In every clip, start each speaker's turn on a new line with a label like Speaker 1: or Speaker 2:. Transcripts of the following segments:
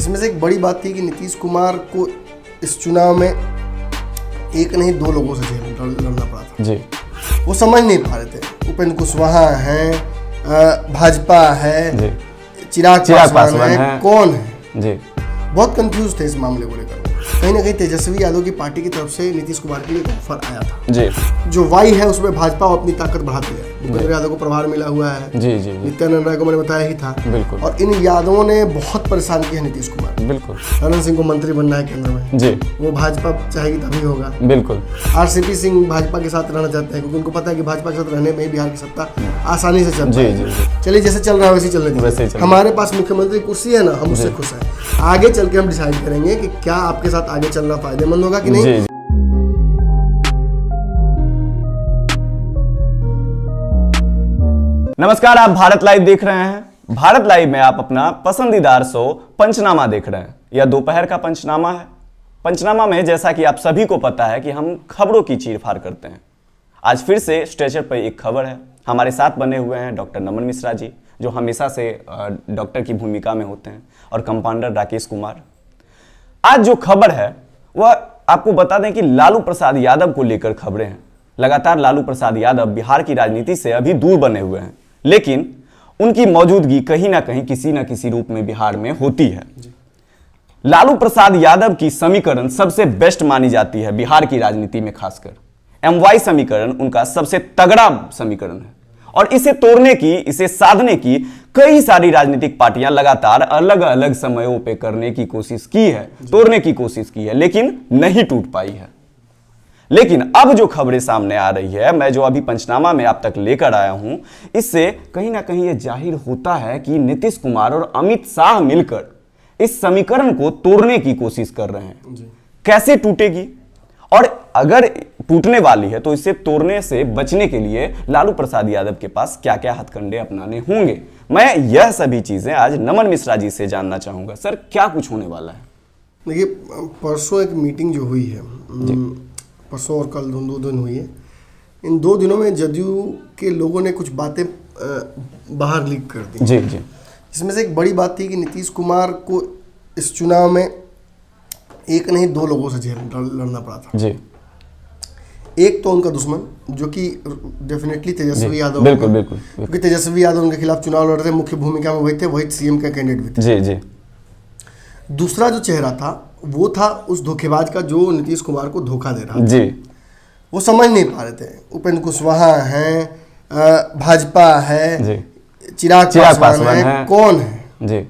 Speaker 1: जिसमें से एक बड़ी बात थी कि नीतीश कुमार को इस चुनाव में एक नहीं दो लोगों से लड़ना पड़ा था
Speaker 2: जी।
Speaker 1: वो समझ नहीं पा रहे थे। उपेंद्र कुशवाहा हैं, भाजपा है, चिराग पासवान है, कौन है
Speaker 2: जी।
Speaker 1: बहुत कंफ्यूज थे इस मामले को लेकर। कहीं ना कहीं तेजस्वी यादव की पार्टी की तरफ से नीतीश कुमार के लिए एक ऑफर आया था
Speaker 2: जी।
Speaker 1: जो वाई है उसमें भाजपा अपनी ताकत बढ़ाती है। भूपेंद्र यादव को प्रभार मिला हुआ है,
Speaker 2: जी जी।
Speaker 1: नित्यानंद राय को मैंने बताया ही था,
Speaker 2: बिल्कुल।
Speaker 1: और इन यादवों ने बहुत परेशान किया नीतीश कुमार।
Speaker 2: बिल्कुल।
Speaker 1: अनंत सिंह को मंत्री बनना है केंद्र में
Speaker 2: जी,
Speaker 1: वो भाजपा चाहेगी तभी होगा।
Speaker 2: बिल्कुल।
Speaker 1: आरसीपी सिंह भाजपा के साथ रहना चाहते हैं क्योंकि उनको पता है कि भाजपा के साथ रहने में ही बिहार की सत्ता आसानी से चल
Speaker 2: जी जी।
Speaker 1: चलिए जैसे चल रहा है वैसे चलने
Speaker 2: वैसे
Speaker 1: दीजिए। हमारे पास मुख्यमंत्री कुर्सी है ना, हम उससे खुश हैं। आगे चल के हम डिसाइड करेंगे कि क्या आपके साथ आगे चलना फायदेमंद होगा कि नहीं।
Speaker 2: जी। नमस्कार, आप भारत लाइव देख रहे हैं। भारत लाइव में आप अपना पसंदीदार शो पंचनामा देख रहे हैं। यह दोपहर का पंचनामा है। पंचनामा में जैसा कि आप सभी को पता है कि हम खबरों की चीरफाड़ करते हैं। आज फिर से स्टेचर पर एक खबर है। हमारे साथ बने हुए हैं डॉक्टर नमन मिश्रा जी, जो हमेशा से डॉक्टर की भूमिका में होते हैं, और कंपाउंडर राकेश कुमार। आज जो खबर है वह आपको बता दें कि लालू प्रसाद यादव को लेकर खबरें हैं। लगातार लालू प्रसाद यादव बिहार की राजनीति से अभी दूर बने हुए हैं, लेकिन उनकी मौजूदगी कहीं ना कहीं किसी ना किसी रूप में बिहार में होती है। लालू प्रसाद यादव की समीकरण सबसे बेस्ट मानी जाती है बिहार की राजनीति में। खासकर MY समीकरण उनका सबसे तगड़ा समीकरण है, और इसे तोड़ने की, इसे साधने की कई सारी राजनीतिक पार्टियां लगातार अलग अलग समयों पे करने की कोशिश की है, तोड़ने की कोशिश की है, लेकिन नहीं टूट पाई है। लेकिन अब जो खबरें सामने आ रही है, मैं जो अभी पंचनामा में आप तक लेकर आया हूं, इससे कहीं ना कहीं यह जाहिर होता है कि नीतीश कुमार और अमित शाह मिलकर इस समीकरण को तोड़ने की कोशिश कर रहे हैं। कैसे टूटेगी, और अगर टूटने वाली है तो इसे तोड़ने से बचने के लिए लालू प्रसाद यादव के पास क्या क्या हथकंडे अपनाने होंगे, मैं यह सभी चीजें आज नमन मिश्रा जी से जानना चाहूंगा। सर, क्या कुछ होने वाला है?
Speaker 1: देखिए, परसों एक मीटिंग जो हुई है, परसों और कल 2 दिन हुई है। इन 2 दिनों में जदयू के लोगों ने कुछ बातें बाहर लीक कर दी।
Speaker 2: जी जी।
Speaker 1: इसमें से एक बड़ी बात थी कि नीतीश कुमार को इस चुनाव में एक नहीं 2 लोगों से लड़ना पड़ा था।
Speaker 2: जी।
Speaker 1: एक तो उनका दुश्मन, जो कि डेफिनेटली तेजस्वी यादव,
Speaker 2: बिल्कुल बिल्कुल,
Speaker 1: क्योंकि तेजस्वी यादव उनके खिलाफ चुनाव लड़ रहे, मुख्य भूमिका में वही थे, वही CM का कैंडिडेट भी थे।
Speaker 2: जी जी।
Speaker 1: दूसरा जो चेहरा था वो था उस धोखेबाज का जो नीतीश कुमार को धोखा दे रहा था।
Speaker 2: जी।
Speaker 1: वो समझ नहीं पा रहे थे। उपेंद्र कुशवाहा हैं, भाजपा है, चिराग पासवान है, कौन है।
Speaker 2: जी।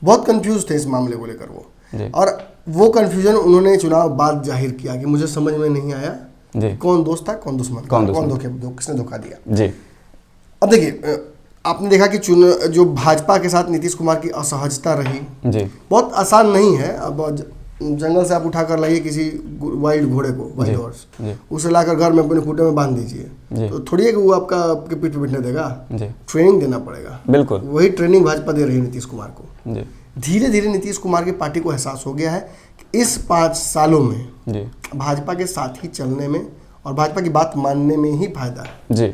Speaker 1: बहुत कंफ्यूज थे इस मामले को लेकर वो।
Speaker 2: जी।
Speaker 1: और वो कंफ्यूजन उन्होंने चुनाव बाद जाहिर किया कि मुझे समझ में नहीं आया कौन दोस्त था, कौन दुश्मन, कौन किसने धोखा दिया। जी। अब देखिए, आपने देखा कि जो भाजपा के साथ नीतीश कुमार की असहजता रही, जी, बहुत आसान नहीं है। अब जंगल से आप उठा कर लाइए किसी वाइल्ड घोड़े को, वाइल्ड हॉर्स, उसे लाकर घर में अपने खूंटे में बांध दीजिए, तो थोड़ी है कि वो आपके पीठ पे बैठने देगा। ट्रेनिंग देना पड़ेगा। बिल्कुल वही ट्रेनिंग भाजपा दे रही है नीतीश कुमार को। धीरे धीरे नीतीश कुमार की पार्टी को एहसास हो गया है कि इस 5 सालों में भाजपा के साथ ही चलने में और भाजपा की बात मानने में ही फायदा है। जी।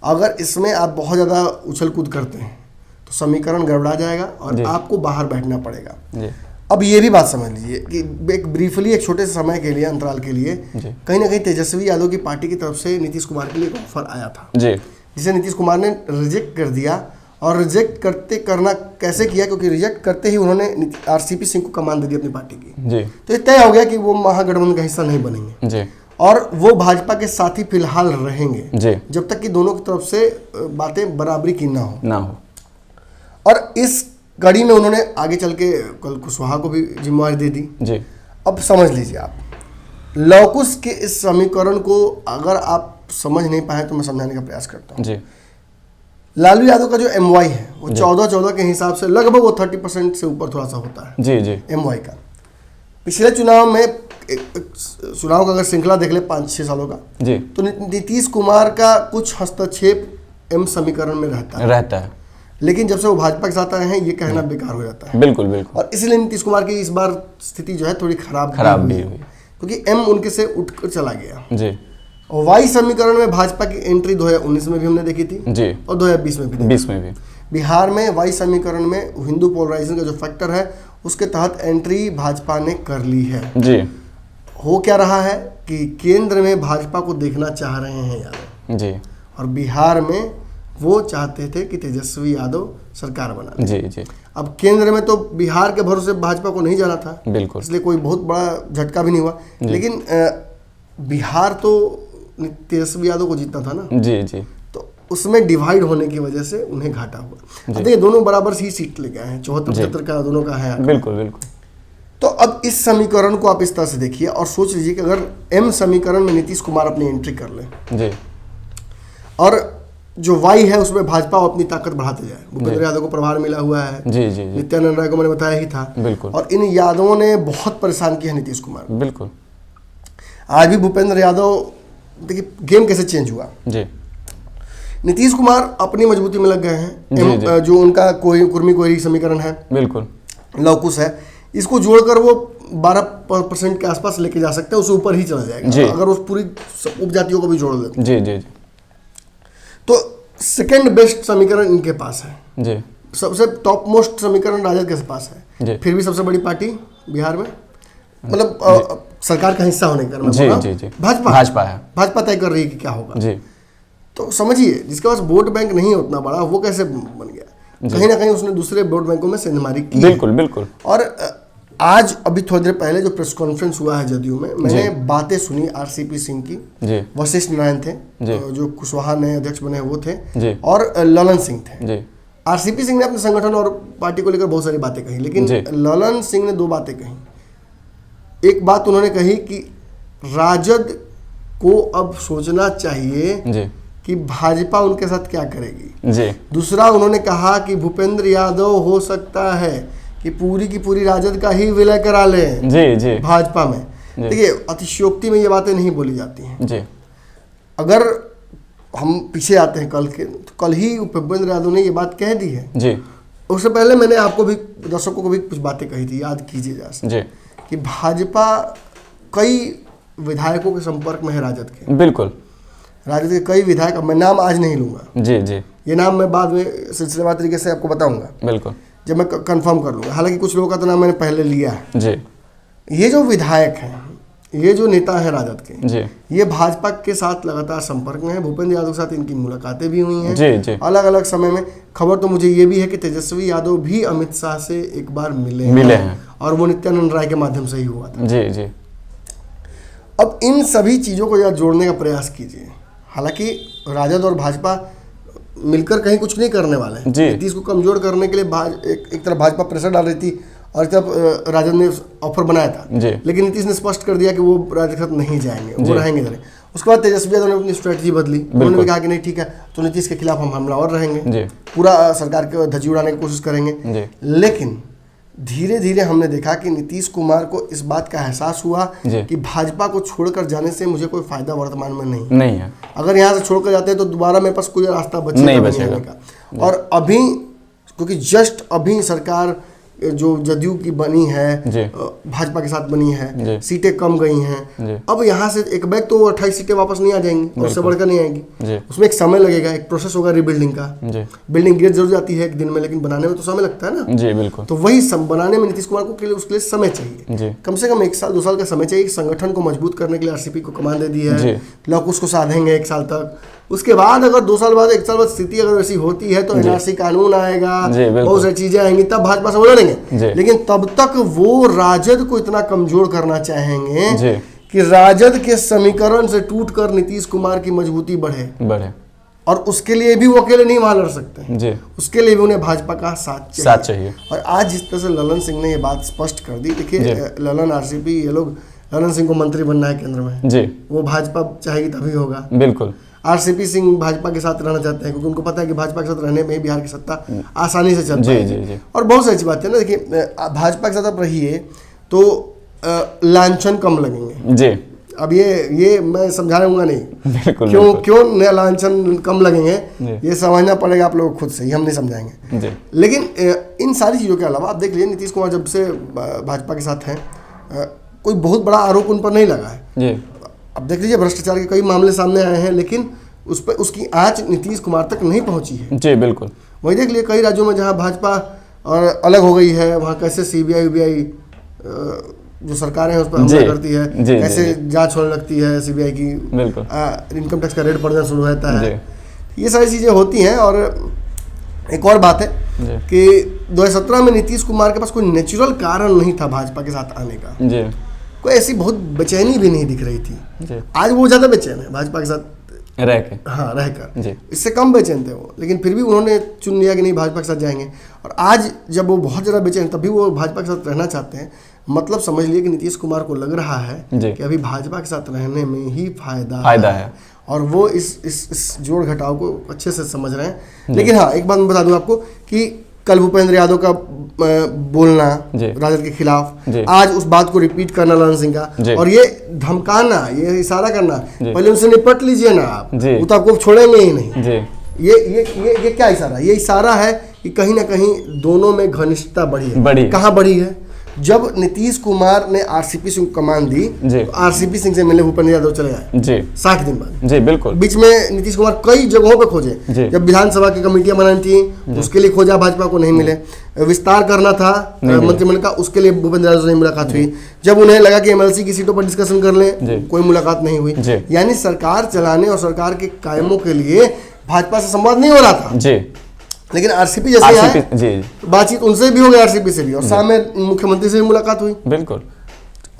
Speaker 1: अगर इसमें आप बहुत ज़्यादा उछल कूद करते हैं तो समीकरण गड़बड़ा जाएगा और आपको बाहर बैठना पड़ेगा। जी। अब ये भी बात समझ लीजिए कि एक ब्रीफली, एक छोटे से समय के लिए, अंतराल के लिए, कहीं ना कहीं तेजस्वी यादव की पार्टी की तरफ से नीतीश कुमार के लिए एक ऑफर आया था, जी, जिसे नीतीश कुमार ने रिजेक्ट कर दिया। और रिजेक्ट करना कैसे किया, क्योंकि रिजेक्ट करते ही उन्होंने RCP सिंह को कमान दे दी अपनी पार्टी की। जी। तो ये तय हो गया कि वो महागठबंधन का हिस्सा नहीं बनेंगे। जी। और वो भाजपा के साथ ही फिलहाल रहेंगे, जी, जब तक कि दोनों की तरफ से बातें बराबरी की ना हो। और इस कड़ी में उन्होंने आगे चल के कल कुशवाहा को भी जिम्मेवारी दे दी। जी। अब समझ लीजिए आप, लौकुश के इस समीकरण को अगर आप समझ नहीं पाए तो मैं समझाने का प्रयास करता हूँ। जी। लालू यादव का जो MY है वो 14 के हिसाब से लगभग वो 30% से ऊपर थोड़ा सा होता है। जी जी। MY का पिछले चुनाव में, चुनाव का अगर श्रृंखला देख ले 5-6 सालों का, जी, तो नीतीश कुमार का कुछ हस्तक्षेप M समीकरण में रहता है। लेकिन जब से वो भाजपा के साथ आए हैं, ये कहना बेकार हो जाता है। बिल्कुल बिल्कुल। और इसीलिए नीतीश कुमार की इस बार स्थिति जो है थोड़ी खराब भी हुई, क्योंकि M उनके से उठकर चला गया। जी। और Y समीकरण में भाजपा की एंट्री 2019 में भी हमने देखी थी, जी, और 2020 में भी। बिहार में वाई समीकरण में हिंदू पोलराइजेशन का जो फैक्टर है उसके तहत एंट्री भाजपा ने कर ली है
Speaker 2: जी।
Speaker 1: हो क्या रहा है कि केंद्र में भाजपा को देखना चाह रहे हैं यादव
Speaker 2: जी,
Speaker 1: और बिहार में वो चाहते थे कि तेजस्वी यादव सरकार बना।
Speaker 2: जी जी।
Speaker 1: अब केंद्र में तो बिहार के भरोसे भाजपा को नहीं जाना था,
Speaker 2: बिल्कुल,
Speaker 1: इसलिए कोई बहुत बड़ा झटका भी नहीं हुआ, लेकिन बिहार तो तेजस्वी यादव को जीतना था ना।
Speaker 2: जी जी।
Speaker 1: तो उसमें डिवाइड होने की वजह से उन्हें घाटा हुआ। अब देखिए दोनों बराबर ही सीट लेके आए हैं, 74-75 का दोनों का है।
Speaker 2: बिल्कुल बिल्कुल।
Speaker 1: तो अब इस समीकरण को आप इस तरह से देखिए और सोच लीजिए कि अगर एम समीकरण में नीतीश कुमार अपनी एंट्री कर ले
Speaker 2: जी,
Speaker 1: और जो वाई है उसमें भाजपा अपनी ताकत बढ़ाते जाए। भूपेंद्र यादव को प्रभार मिला हुआ है,
Speaker 2: जी जी,
Speaker 1: नित्यानंद राय को मैंने बताया ही था,
Speaker 2: बिल्कुल,
Speaker 1: और इन यादवों ने बहुत परेशान किया नीतीश कुमार।
Speaker 2: बिल्कुल।
Speaker 1: आज भी भूपेंद्र यादव, देखिए गेम कैसे चेंज हुआ।
Speaker 2: जी,
Speaker 1: नीतीश कुमार अपनी मजबूती में लग गए हैं।
Speaker 2: जी।
Speaker 1: जो उनका कुर्मी कोयरी समीकरण है,
Speaker 2: बिल्कुल,
Speaker 1: लौकुश है, इसको जोड़कर वो 12% के आसपास लेके जा सकते हैं, उससे ऊपर ही चला जाएगा अगर उस पूरी उपजातियों को भी जोड़ दे।
Speaker 2: जी जी जी।
Speaker 1: तो सेकंड बेस्ट समीकरण इनके पास है
Speaker 2: जी।
Speaker 1: सबसे टॉप मोस्ट समीकरण राजद के पास है
Speaker 2: जी।
Speaker 1: फिर भी सबसे बड़ी पार्टी बिहार में, मतलब सरकार का हिस्सा होने का
Speaker 2: जी जी जी,
Speaker 1: भाजपा
Speaker 2: है।
Speaker 1: भाजपा तय कर रही है कि क्या होगा जी। तो समझिए जिसके पास वोट बैंक नहीं है उतना बड़ा, वो कैसे बन गया। कहीं ना कहीं उसने दूसरे वोट बैंकों में सेंधमारी की।
Speaker 2: बिल्कुल बिल्कुल।
Speaker 1: और आज अभी थोड़ी देर पहले जो प्रेस कॉन्फ्रेंस हुआ है जदयू में, मैंने बातें सुनी आरसीपी सिंह की। वशिष्ठ नारायण थे जो कुशवाहा नए अध्यक्ष बने वो थे, और ललन सिंह थे। आरसीपी सिंह ने अपने संगठन और पार्टी को लेकर बहुत सारी बातें कही, लेकिन ललन सिंह ने दो बातें कही। एक बात उन्होंने कही कि राजद को अब सोचना चाहिए कि भाजपा उनके साथ क्या करेगी। दूसरा उन्होंने कहा कि भूपेंद्र यादव हो सकता है कि पूरी की पूरी राजद का ही विलय करा ले भाजपा में। देखिए अतिशयोक्ति में ये बातें नहीं बोली जाती हैं। अगर हम पीछे आते हैं कल के, तो कल ही भूपेंद्र यादव ने ये बात कह दी है। उससे पहले मैंने आपको भी, दर्शकों को भी कुछ बातें कही थी, याद कीजिए जरा, कि भाजपा कई विधायकों के संपर्क में है राजद के।
Speaker 2: बिल्कुल,
Speaker 1: राजद के कई विधायक, मैं नाम आज नहीं लूंगा
Speaker 2: जी, ये
Speaker 1: नाम मैं बाद में सिलसिलेवार तरीके से आपको बताऊंगा,
Speaker 2: बिल्कुल,
Speaker 1: जब मैं कंफर्म कर लूंगा। हालांकि कुछ लोगों का तो नाम मैंने पहले लिया है
Speaker 2: जी।
Speaker 1: ये जो विधायक हैं, ये जो नेता है राजद के
Speaker 2: जी,
Speaker 1: ये भाजपा के साथ लगातार संपर्क में है। भूपेंद्र यादव के साथ इनकी मुलाकातें भी हुई हैं
Speaker 2: जी। अलग
Speaker 1: अलग समय में। खबर तो मुझे ये भी है कि तेजस्वी यादव भी अमित शाह से एक बार मिले हैं, और वो नित्यानंद राय के माध्यम से ही हुआ था।
Speaker 2: जी।
Speaker 1: अब इन सभी चीज़ों को यार जोड़ने का प्रयास कीजिए। हालांकि राजद और भाजपा मिलकर कहीं कुछ नहीं करने वाले हैं। नीतीश को कमजोर करने के लिए एक तरफ भाजपा प्रेशर डाल रही थी और एक तरफ राजद ने ऑफर बनाया था, लेकिन नीतीश ने स्पष्ट कर दिया कि वो राजद के साथ नहीं जाएंगे, वो रहेंगे इधर। उसके बाद तेजस्वी यादव ने अपनी स्ट्रेटजी बदली। उन्होंने भी कहा कि नहीं ठीक है, तो नीतीश के खिलाफ हम हमलावर रहेंगे, पूरा सरकार को धज्जी उड़ाने की कोशिश करेंगे। लेकिन धीरे धीरे हमने देखा कि नीतीश कुमार को इस बात का एहसास हुआ कि भाजपा को छोड़कर जाने से मुझे कोई फायदा वर्तमान में नहीं है। अगर यहाँ से छोड़कर जाते हैं तो दोबारा मेरे पास कोई रास्ता नहीं बचेगा। और अभी क्योंकि जस्ट अभी सरकार जो जदयू की बनी है, भाजपा के साथ बनी है, सीटें कम गई हैं। अब यहाँ से एक बैग तो 28 सीटें वापस नहीं आ जाएंगी, उससे बढ़कर नहीं आएंगी। उसमें एक समय लगेगा, एक प्रोसेस होगा रिबिल्डिंग का। बिल्डिंग गिर जरूर जाती है एक दिन में, लेकिन बनाने में तो समय लगता है ना।
Speaker 2: बिल्कुल।
Speaker 1: तो वही बनाने में नीतीश कुमार को उसके लिए समय चाहिए, कम से कम 1 साल 2 साल का समय चाहिए। संगठन को मजबूत करने के लिए आरसीपी को कमान दे दी है, लोग उसको साधेंगे 1 साल तक। उसके बाद अगर 2 साल बाद 1 साल बाद स्थिति अगर वैसी होती है तो एनआरसी कानून आएगा, बहुत सारी चीजें आएंगी, तब भाजपा से लड़ेंगे। लेकिन तब तक वो राजद को इतना कमजोर करना चाहेंगे कि राजद के समीकरण से टूटकर नीतीश कुमार की मजबूती बढ़े। और उसके लिए भी वो अकेले नहीं वहां लड़ सकते, उसके लिए भी उन्हें भाजपा का साथ चाहिए। और आज जिस तरह से ललन सिंह ने ये बात स्पष्ट कर दी, देखिए ललन, आरसीपी, ये लोग, ललन सिंह को मंत्री बनना है केंद्र में, वो भाजपा चाहेगी तभी होगा। बिल्कुल। आरसीपी सिंह भाजपा के साथ रहना चाहते हैं क्योंकि उनको पता है कि भाजपा के साथ रहने में बिहार की सत्ता आसानी से चल पाएगी। और बहुत सारी अच्छी बात है ना। देखिए भाजपा के साथ आप रहिए तो लांछन कम लगेंगे। अब ये मैं समझा रहूंगा नहीं, क्यों लांछन कम लगेंगे, ये समझना पड़ेगा आप लोग खुद से ही, हम नहीं समझाएंगे। लेकिन इन सारी चीज़ों के अलावा आप देख लीजिए, नीतीश कुमार जब से भाजपा के साथ हैं, कोई बहुत बड़ा आरोप उन पर नहीं लगा है। अब देख लीजिए भ्रष्टाचार के कई मामले सामने आए हैं, लेकिन उस पर उसकी आंच नीतीश कुमार तक नहीं पहुंची है। बिल्कुल। वही देख लिए कई राज्यों में जहाँ भाजपा और अलग हो गई है, वहाँ कैसे सीबीआई जो सरकारें हैं उस पर हमला करती है, कैसे जांच होने लगती है सीबीआई की, इनकम टैक्स का रेड पड़ना शुरू रहता है, ये सारी चीज़ें होती हैं। और एक और बात है कि 2017 में नीतीश कुमार के पास कोई नेचुरल कारण नहीं था भाजपा के साथ आने का, कोई ऐसी बहुत बेचैनी भी नहीं दिख रही थी। आज वो ज़्यादा बेचैन है भाजपा के साथ रहकर, इससे कम बेचैन थे वो, लेकिन फिर भी उन्होंने चुन लिया कि नहीं भाजपा के साथ जाएंगे। और आज जब वो बहुत ज़्यादा बेचैन तभी वो भाजपा के साथ रहना चाहते हैं, मतलब समझ लिए कि नीतीश कुमार को लग रहा है कि अभी भाजपा के साथ रहने में ही फायदा है, और वो इस जोड़ घटाव को अच्छे से समझ रहे हैं। लेकिन हाँ, एक बात मैं बता दूं आपको कि कल भूपेंद्र यादव का बोलना राजद के खिलाफ, आज उस बात को रिपीट करना ललन सिंह का, और ये धमकाना, ये इशारा करना, पहले उनसे निपट लीजिए ना आप, वो तो आपको छोड़ेंगे ही नहीं। ये क्या इशारा है? ये इशारा है कि कहीं ना कहीं दोनों में घनिष्ठता बढ़ी है। कहाँ बढ़ी है? जब नीतीश कुमार ने आरसीपी सिंह को कमान दी, तो आरसीपी सिंह से मिलने भूपेंद्र यादव चले आए 60 दिन बाद। बिल्कुल। बीच में नीतीश कुमार कई जगहों पे खोजे, जब विधानसभा की कमेटियां बनानी थी उसके लिए खोजा, भाजपा को नहीं मिले। विस्तार करना था मंत्रिमंडल का, उसके लिए भूपेंद्र यादव से मुलाकात हुई। जब उन्हें लगा कि एमएलसी की सीटों पर डिस्कशन कर लें, कोई मुलाकात नहीं हुई। यानी सरकार चलाने और सरकार के कायमों के लिए भाजपा से संवाद नहीं हो रहा था। लेकिन आरसीपी जैसे बातचीत उनसे भी हो गई, आरसीपी से भी, और सामने मुख्यमंत्री से भी मुलाकात हुई। बिल्कुल,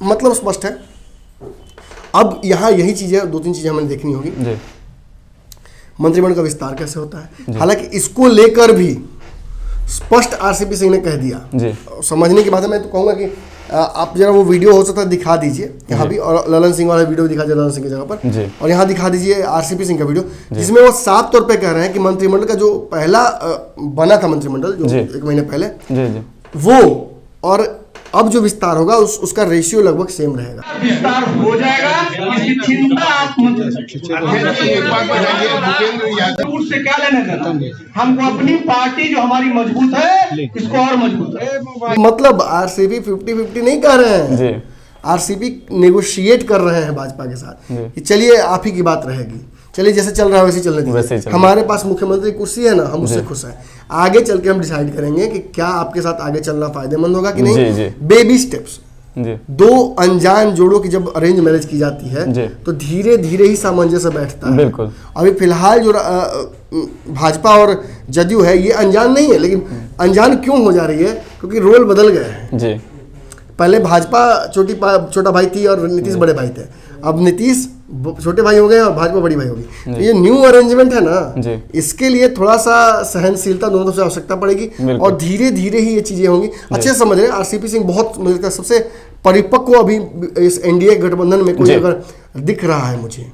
Speaker 1: मतलब स्पष्ट है। अब यहाँ यही चीजें, 2-3 चीजें हमें देखनी होगी। मंत्रिमंडल का विस्तार कैसे होता है, हालांकि इसको लेकर भी स्पष्ट आरसीपी सिंह ने कह दिया। समझने की बात है, मैं तो कहूंगा कि आप जरा वो वीडियो हो सकता है दिखा दीजिए यहाँ भी, और ललन सिंह वाला वीडियो दिखा दीजिए ललन सिंह की जगह पर, और यहाँ दिखा दीजिए आरसीपी सिंह का वीडियो, जिसमें वो साफ तौर पे कह रहे हैं कि मंत्रिमंडल का जो पहला बना था मंत्रिमंडल जो 1 महीने पहले, वो और अब जो विस्तार होगा उसका रेशियो लगभग सेम रहेगा।
Speaker 3: विस्तार हो जाएगा, इसकी चिंता आप से क्या लेने देना, हमको अपनी पार्टी जो हमारी मजबूत है इसको और मजबूत है।
Speaker 1: मतलब आरसीपी 50-50 नहीं कर रहे हैं, आरसीपी नेगोशिएट कर रहे हैं भाजपा के साथ कि चलिए आप ही की बात रहेगी, चलिए जैसे चल रहा है वैसे चलने दीजिए, हमारे पास मुख्यमंत्री कुर्सी है ना, हम उससे खुश हैं, आगे चल के हम डिसाइड करेंगे कि क्या आपके साथ आगे चलना फायदेमंद होगा कि नहीं। बेबी स्टेप्स, 2 अनजान जोड़ों की जब अरेंज मैरिज की जाती है तो धीरे धीरे ही सामंजस्य बैठता है। बिल्कुल। अभी फिलहाल जो भाजपा और जदयू है ये अनजान नहीं है, लेकिन अनजान क्यों हो जा रही है? क्योंकि रोल बदल गए हैं। पहले भाजपा छोटा भाई थी और नीतीश बड़े भाई थे, अब नीतीश छोटे भाई हो गए और भाजपा बड़ी भाई होगी। तो ये न्यू अरेंजमेंट है ना, इसके लिए थोड़ा सा सहनशीलता दोनों तरफ से आवश्यकता पड़ेगी, और धीरे धीरे ही ये चीजें होंगी। अच्छे से समझ रहे हैं, आरसीपी सिंह बहुत मुझे लगता है सबसे परिपक्व अभी इस एनडीए गठबंधन में कोई अगर दिख रहा है मुझे,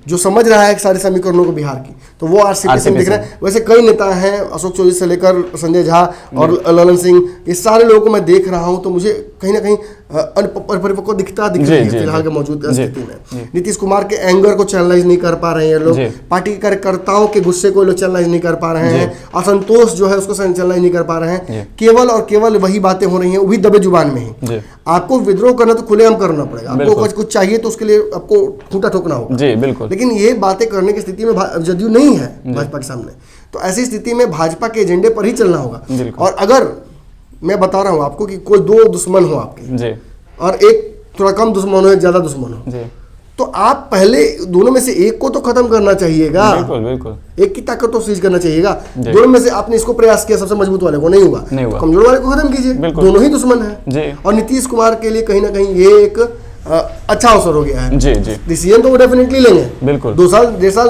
Speaker 1: जो समझ रहा है सारे समीकरणों को बिहार की, तो वो आरसीपी सिंह दिख रहा है। वैसे कई नेता हैं, अशोक चौधरी से लेकर संजय झा और ललन सिंह, ये सारे लोगों को मैं देख रहा हूं, तो मुझे कहीं ना कहीं परिपक्व दिख रही है फिलहाल के मौजूदा स्थिति में। नीतीश कुमार के एंगर को चैनलाइज नहीं कर पा रहे हैं लोग, पार्टी के कार्यकर्ताओं के गुस्से को लोग चैनलाइज नहीं कर पा रहे हैं, असंतोष जो है उसको चैनलाइज नहीं कर पा रहे हैं। केवल और केवल वही बातें हो रही हैं, वही दबे जुबान में ही। आपको विद्रोह करना तो खुलेआम करना पड़ेगा, आपको कुछ चाहिए तो उसके लिए आपको खूंटा ठोकना होगा। जी बिल्कुल। लेकिन ये बातें करने की स्थिति में जदयू नहीं है भाजपा के सामने, तो ऐसी स्थिति में भाजपा के एजेंडे पर ही चलना होगा। और अगर मैं बता रहा हूं आपको कि कोई 2 दुश्मन हो आपके, और एक थोड़ा कम दुश्मन हो, एक ज्यादा दुश्मन हो, तो आप पहले दोनों में से एक को तो खत्म करना चाहिएगा। बिल्कुल बिल्कुल। एक की ताकत तो सीज करना चाहिएगा। दोनों में से आपने इसको प्रयास किया, सबसे मजबूत वाले को नहीं हुआ, तो कमजोर वाले को खत्म कीजिए। दोनों ही दुश्मन है, और नीतीश कुमार के लिए कहीं ना कहीं ये एक अच्छा अवसर हो गया है। डिसीजन तो वो डेफिनेटली लेंगे। बिल्कुल। 2 साल 1.5 साल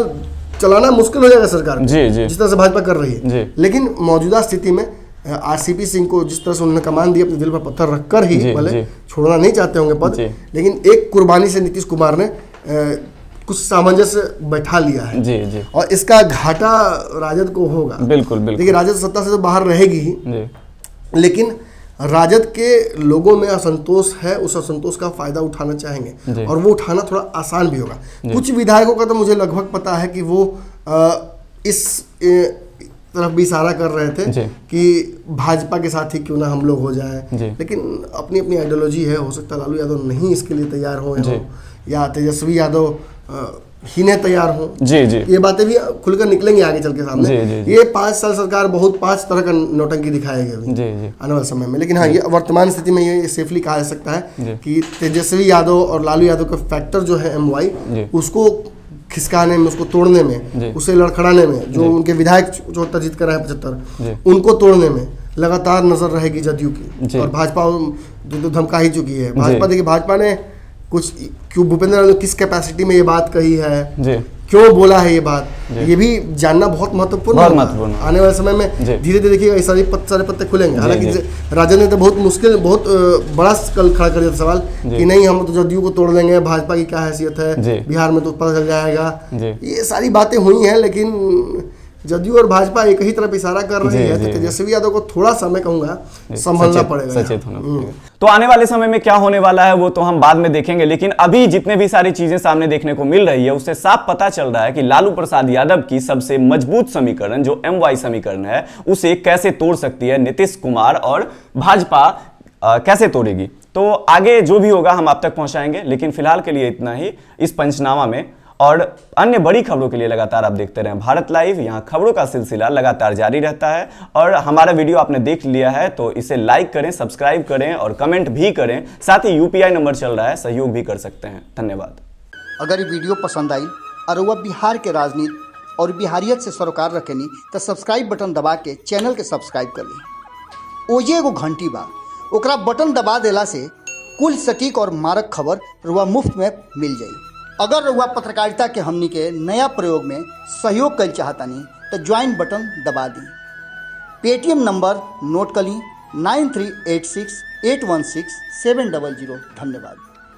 Speaker 1: चलाना मुश्किल हो जाएगा सरकार, जिस तरह से भाजपा कर रही है। लेकिन मौजूदा स्थिति में आरसीपी सिंह को जिस तरह से उन्होंने कमान दी, अपने दिल पर पत्थर रखकर ही, भले छोड़ना नहीं चाहते होंगे पद, लेकिन एक कुर्बानी से नीतीश कुमार ने कुछ सामंजस्य बैठा लिया है। और इसका घाटा राजद को होगा। बिल्कुल बिल्कुल। देखिए, राजद सत्ता से तो बाहर रहेगी ही, लेकिन राजद के लोगों में असंतोष है, उस असंतोष का फायदा उठाना चाहेंगे, और वो उठाना थोड़ा आसान भी होगा। कुछ विधायकों का तो मुझे लगभग पता है कि वो इस तरफ भी इशारा कर रहे थे कि भाजपा के साथ ही क्यों ना हम लोग हो जाएं, लेकिन अपनी अपनी आइडियोलॉजी है, हो सकता है लालू यादव नहीं इसके लिए तैयार हो, या तेजस्वी यादव हीने तैयार हो।
Speaker 2: जी जी,
Speaker 1: ये बातें भी खुलकर निकलेंगी आगे चल के सामने।
Speaker 2: जी, जी,
Speaker 1: ये 5 साल सरकार बहुत 5 तरह का नौटंकी दिखाएगी अभी
Speaker 2: जी जी,
Speaker 1: आने वाले समय में। लेकिन हाँ, ये वर्तमान स्थिति में ये सेफली कहा जा सकता है कि तेजस्वी यादव और लालू यादव का फैक्टर जो है MY, उसको खिसकाने में, उसको तोड़ने में, उसे लड़खड़ाने में, जो उनके विधायक जो जीत कर रहे हैं 75, उनको तोड़ने में लगातार नजर रहेगी जदयू की। और भाजपा तो धमका ही चुकी है। भाजपा, देखिए भाजपा ने कुछ क्यों, भूपेंद्र यादव ने किस कैपेसिटी में ये बात कही है, क्यों बोला है ये बात, ये भी जानना बहुत महत्वपूर्ण है। आने वाले समय में धीरे धीरे देखिएगा ये सारे पत्ते खुलेंगे। हालांकि राजन ने तो बहुत मुश्किल, बहुत बड़ा कल खड़ा कर दिया था सवाल कि नहीं हम तो जदयू को तोड़ देंगे, भाजपा की क्या हैसियत है, बिहार में तो पता चल जाएगा। ये सारी बातें हुई हैं, लेकिन जदयू और भाजपा एक ही तरफ इशारा कर रही है। तो तेजस्वी यादव को थोड़ा सा मैं कहूंगा संभलना पड़ेगा,
Speaker 2: सचेत होना पड़ेगा। तो आने वाले समय में क्या होने वाला है वो तो हम बाद में देखेंगे, लेकिन अभी जितने भी सारी चीजें सामने देखने को मिल रही है उससे साफ पता चल रहा है कि लालू प्रसाद यादव की सबसे मजबूत समीकरण जो MY समीकरण है उसे कैसे तोड़ सकती है नीतीश कुमार, और भाजपा कैसे तोड़ेगी। तो आगे जो भी होगा हम आप तक पहुंचाएंगे, लेकिन फिलहाल के लिए इतना ही इस पंचनामा में। और अन्य बड़ी खबरों के लिए लगातार आप देखते रहें भारत लाइव। यहाँ खबरों का सिलसिला लगातार जारी रहता है। और हमारा वीडियो आपने देख लिया है तो इसे लाइक करें, सब्सक्राइब करें और कमेंट भी करें। साथ ही UPI नंबर चल रहा है, सहयोग भी कर सकते हैं। धन्यवाद।
Speaker 4: अगर ये वीडियो पसंद आई और वह बिहार के राजनीति और बिहारियत से सरोकार रखेनी तो सब्सक्राइब बटन दबा के चैनल के सब्सक्राइब कर ली। ओजे एगो घंटी बा, ओकरा बटन दबा देला से कुल सटीक और मारक खबर रुआ मुफ्त में मिल जाई। अगर रुआ पत्रकारिता के हमनी के नया प्रयोग में सहयोग कर चाहतानी तो ज्वाइन बटन दबा दी। पेटीएम नंबर नोट कर ली 9386816700। धन्यवाद।